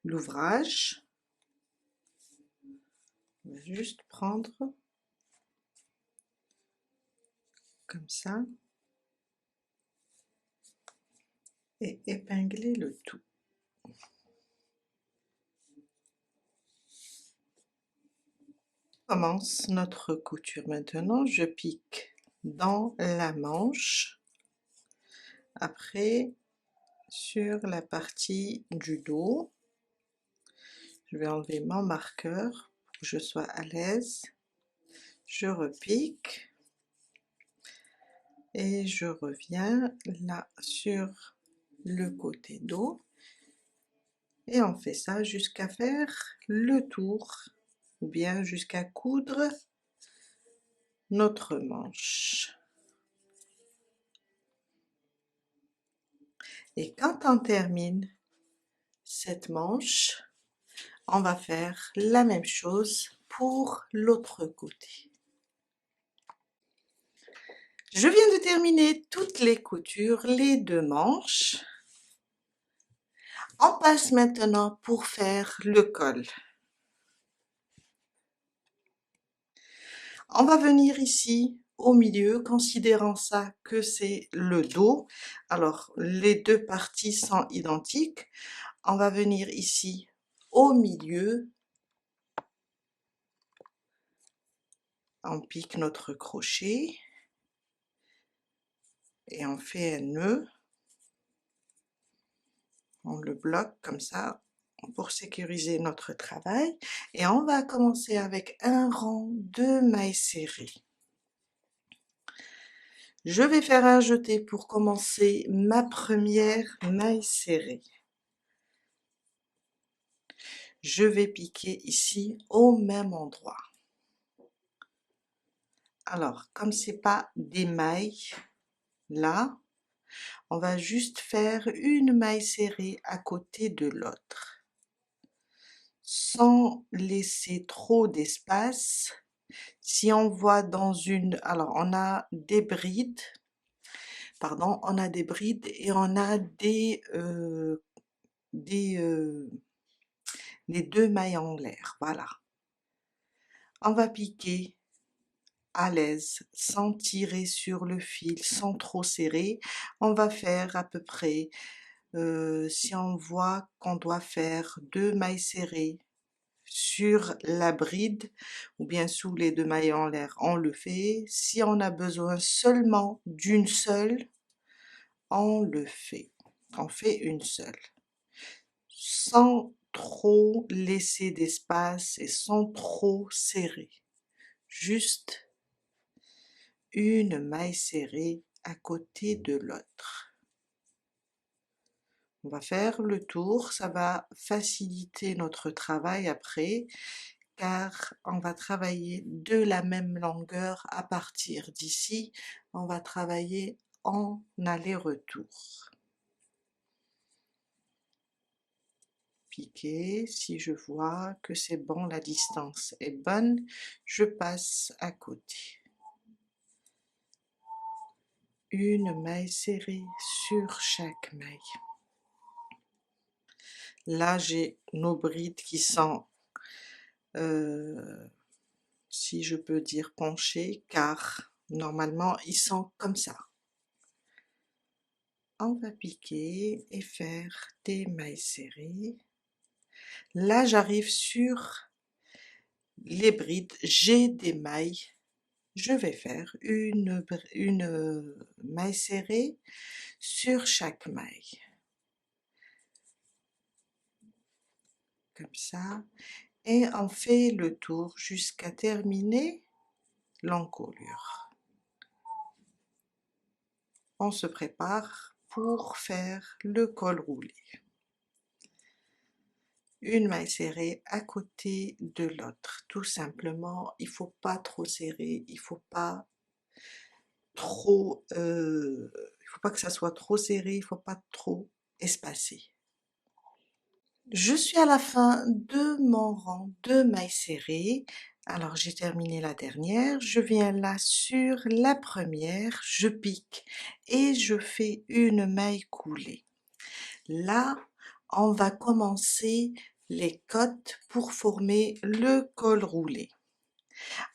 l'ouvrage. On va juste prendre comme ça et épingler le tout. On commence notre couture maintenant. Je pique dans la manche, après sur la partie du dos. Je vais enlever mon marqueur pour que je sois à l'aise. Je repique et je reviens là sur le côté dos et on fait ça jusqu'à faire le tour ou bien jusqu'à coudre notre manche. Et quand on termine cette manche, on va faire la même chose pour l'autre côté. Je viens de terminer toutes les coutures, les 2 manches. On passe maintenant pour faire le col. On va venir ici au milieu, considérant ça que c'est le dos. Alors les 2 parties sont identiques. On va venir ici au milieu. On pique notre crochet et on fait un nœud. On le bloque comme ça pour sécuriser notre travail et on va commencer avec un rang de mailles serrées. Je vais faire un jeté pour commencer ma première maille serrée. Je vais piquer ici au même endroit. Alors, comme c'est pas des mailles là, on va juste faire une maille serrée à côté de l'autre, sans laisser trop d'espace. Si on voit dans une, alors on a des brides, pardon, on a des brides et on a les 2 mailles en l'air, voilà. On va piquer à l'aise, sans tirer sur le fil, sans trop serrer. On va faire à peu près, si on voit qu'on doit faire 2 mailles serrées sur la bride ou bien sous les 2 mailles en l'air, on le fait. Si on a besoin seulement d'une seule, on le fait. On fait une seule, sans trop laisser d'espace et sans trop serrer. Juste une maille serrée à côté de l'autre. On va faire le tour, ça va faciliter notre travail après, car on va travailler de la même longueur à partir d'ici, on va travailler en aller-retour. Piquer, si je vois que c'est bon, la distance est bonne, je passe à côté. Une maille serrée sur chaque maille. Là, j'ai nos brides qui sont, si je peux dire, penchées, car normalement, ils sont comme ça. On va piquer et faire des mailles serrées. Là, j'arrive sur les brides, j'ai des mailles. Je vais faire une maille serrée sur chaque maille. Comme ça. Et on fait le tour jusqu'à terminer l'encolure. On se prépare pour faire le col roulé. Une maille serrée à côté de l'autre, tout simplement. Il faut pas trop serrer, il faut pas trop, il faut pas que ça soit trop serré, il faut pas trop espacé. Je suis à la fin de mon rang de mailles serrées. Alors j'ai terminé la dernière, je viens là sur la première, je pique et je fais une maille coulée. Là, on va commencer les côtes pour former le col roulé.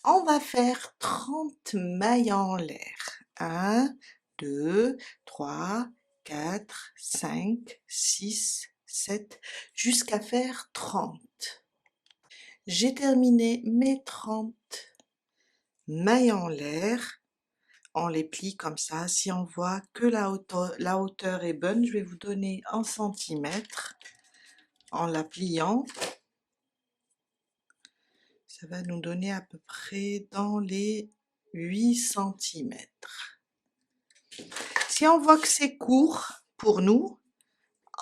On va faire 30 mailles en l'air. 1, 2, 3, 4, 5, 6, 7, jusqu'à faire 30. J'ai terminé mes 30 mailles en l'air. On les plie comme ça. Si on voit que la hauteur est bonne, je vais vous donner en centimètres en la pliant. Ça va nous donner à peu près dans les 8 centimètres. Si on voit que c'est court pour nous,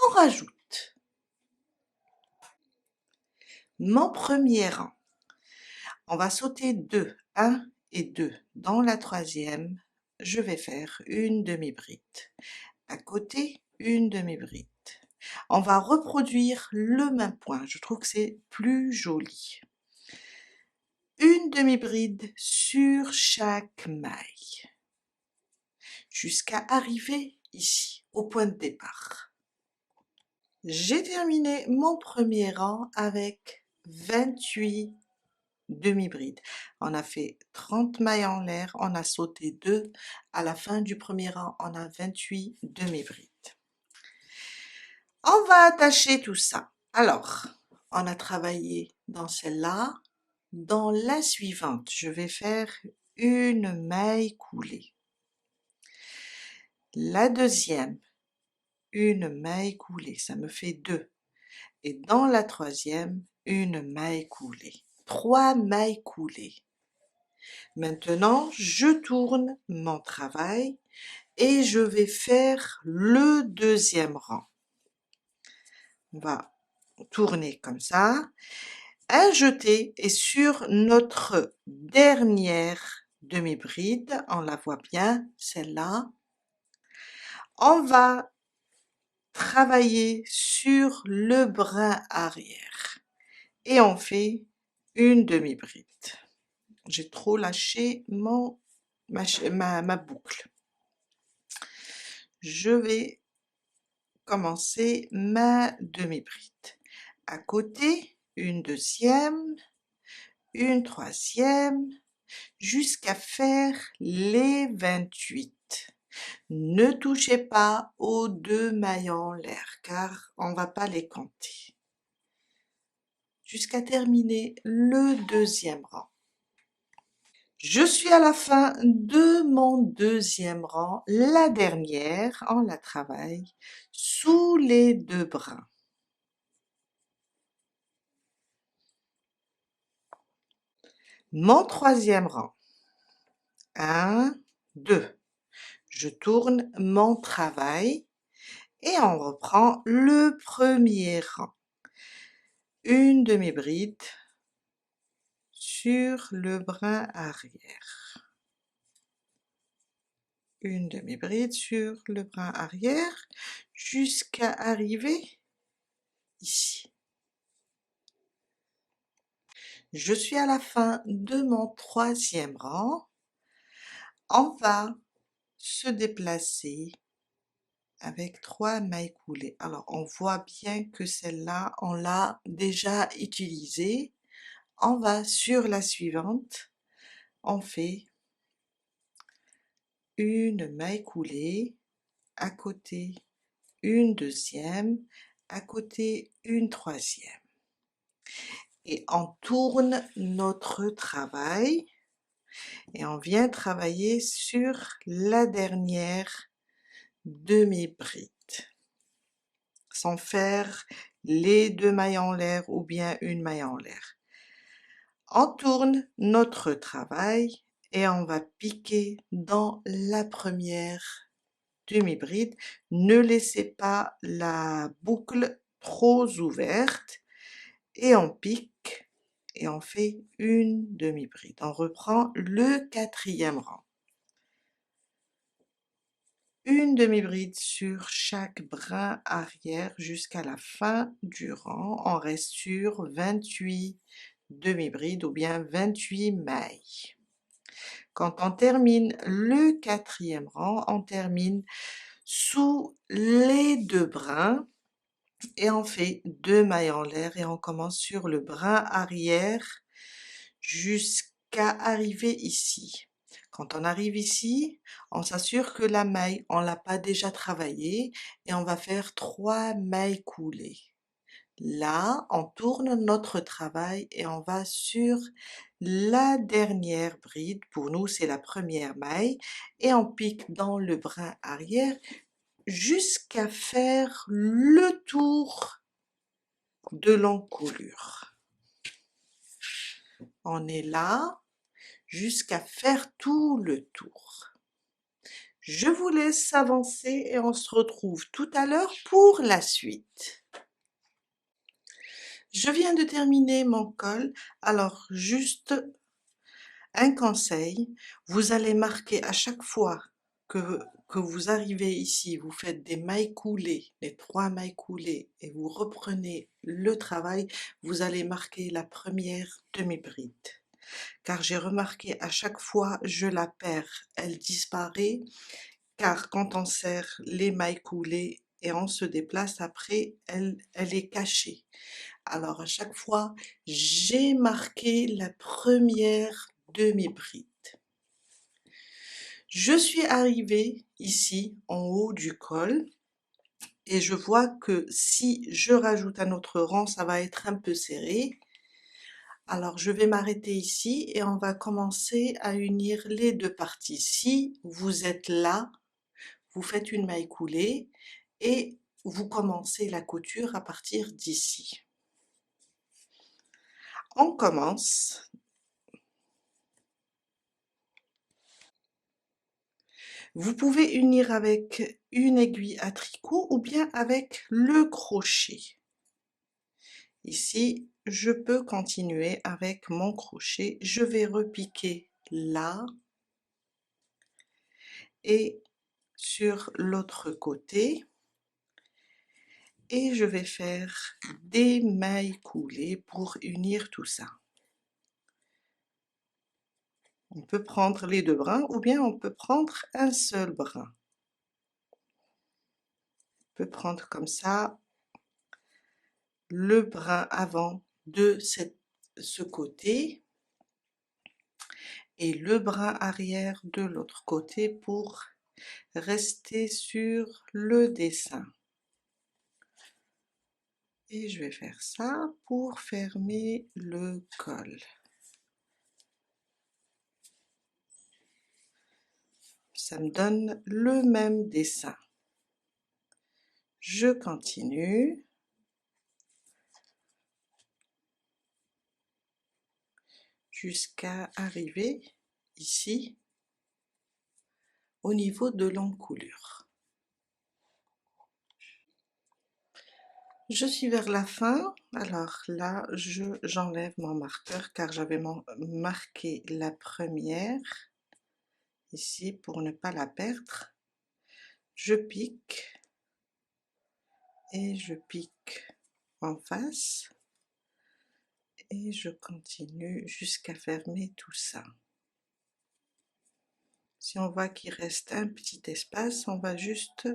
on rajoute. Mon premier rang, on va sauter 2, 1 et 2. Dans la troisième, je vais faire une demi-bride. À côté, une demi-bride. On va reproduire le même point, je trouve que c'est plus joli. Une demi-bride sur chaque maille, jusqu'à arriver ici, au point de départ. J'ai terminé mon premier rang avec 28 demi-brides. On a fait 30 mailles en l'air, on a sauté 2. À la fin du premier rang, on a 28 demi-brides. On va attacher tout ça. Alors, on a travaillé dans celle-là. Dans la suivante, je vais faire une maille coulée. La deuxième, une maille coulée, ça me fait 2. Et dans la troisième, une maille coulée. 3 mailles coulées. Maintenant, je tourne mon travail et je vais faire le deuxième rang. On va tourner comme ça. Un jeté et sur notre dernière demi-bride, on la voit bien, celle-là, on va travailler sur le brin arrière et on fait une demi-bride. J'ai trop lâché ma boucle. Je vais commencer ma demi-bride. À côté, une deuxième, une troisième, jusqu'à faire les 28. Ne touchez pas aux 2 mailles en l'air car on va pas les compter. Jusqu'à terminer le deuxième rang. Je suis à la fin de mon deuxième rang, la dernière, on la travaille sous les 2 brins. Mon troisième rang, 1, 2. Je tourne mon travail et on reprend le premier rang. Une demi-bride sur le brin arrière. Une demi-bride sur le brin arrière jusqu'à arriver ici. Je suis à la fin de mon troisième rang. On va se déplacer avec 3 mailles coulées. Alors, on voit bien que celle-là, on l'a déjà utilisée. On va sur la suivante. On fait une maille coulée, à côté une deuxième, à côté une troisième. Et on tourne notre travail et on vient travailler sur la dernière demi-bride sans faire les 2 mailles en l'air ou bien une maille en l'air. On tourne notre travail et on va piquer dans la première demi-bride. Ne laissez pas la boucle trop ouverte et on pique et on fait une demi-bride. On reprend le quatrième rang. une demi-bride sur chaque brin arrière jusqu'à la fin du rang. On reste sur 28 demi-brides ou bien 28 mailles. Quand on termine le 4e rang, on termine sous les 2 brins et on fait 2 mailles en l'air et on commence sur le brin arrière jusqu'à arriver ici. Quand on arrive ici, on s'assure que la maille, on l'a pas déjà travaillée et on va faire 3 mailles coulées. Là, on tourne notre travail et on va sur la dernière bride. Pour nous, c'est la première maille et on pique dans le brin arrière jusqu'à faire le tour de l'encolure. On est là jusqu'à faire tout le tour. Je vous laisse avancer et on se retrouve tout à l'heure pour la suite. Je viens de terminer mon col, alors juste un conseil, vous allez marquer à chaque fois que vous arrivez ici, vous faites des mailles coulées, les 3 mailles coulées et vous reprenez le travail, vous allez marquer la première demi-bride. Car j'ai remarqué à chaque fois je la perds, elle disparaît, car quand on serre les mailles coulées et on se déplace après, elle est cachée. Alors à chaque fois, j'ai marqué la première demi-bride. Je suis arrivée ici en haut du col et je vois que si je rajoute un autre rang, ça va être un peu serré. Alors je vais m'arrêter ici et on va commencer à unir les 2 parties. Si vous êtes là, vous faites une maille coulée et vous commencez la couture à partir d'ici. On commence. Vous pouvez unir avec une aiguille à tricot ou bien avec le crochet. Ici, je peux continuer avec mon crochet. Je vais repiquer là et sur l'autre côté. Et je vais faire des mailles coulées pour unir tout ça. On peut prendre les 2 brins ou bien on peut prendre un seul brin. On peut prendre comme ça le brin avant de ce côté et le brin arrière de l'autre côté pour rester sur le dessin. Et je vais faire ça pour fermer le col. Ça me donne le même dessin. Je continue. Jusqu'à arriver ici au niveau de l'encolure. Je suis vers la fin, alors là j'enlève mon marqueur car j'avais marqué la première ici pour ne pas la perdre. Je pique et je pique en face et je continue jusqu'à fermer tout ça. Si on voit qu'il reste un petit espace, on va juste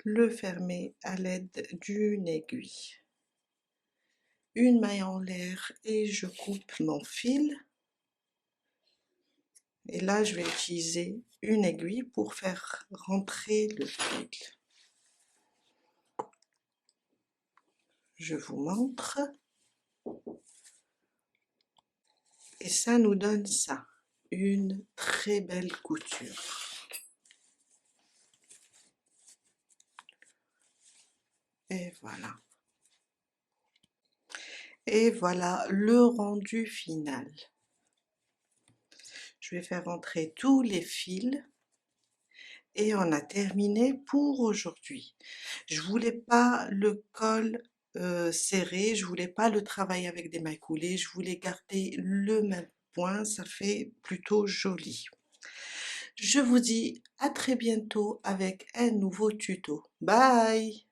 le fermer à l'aide d'une aiguille. Une maille en l'air et je coupe mon fil. Et là, je vais utiliser une aiguille pour faire rentrer le fil. Je vous montre. Et ça nous donne ça, une très belle couture. Et voilà. Et voilà le rendu final. Je vais faire rentrer tous les fils et on a terminé pour aujourd'hui. Je voulais pas le col serré, je voulais pas le travailler avec des mailles coulées, je voulais garder le même point, ça fait plutôt joli. Je vous dis à très bientôt avec un nouveau tuto. Bye!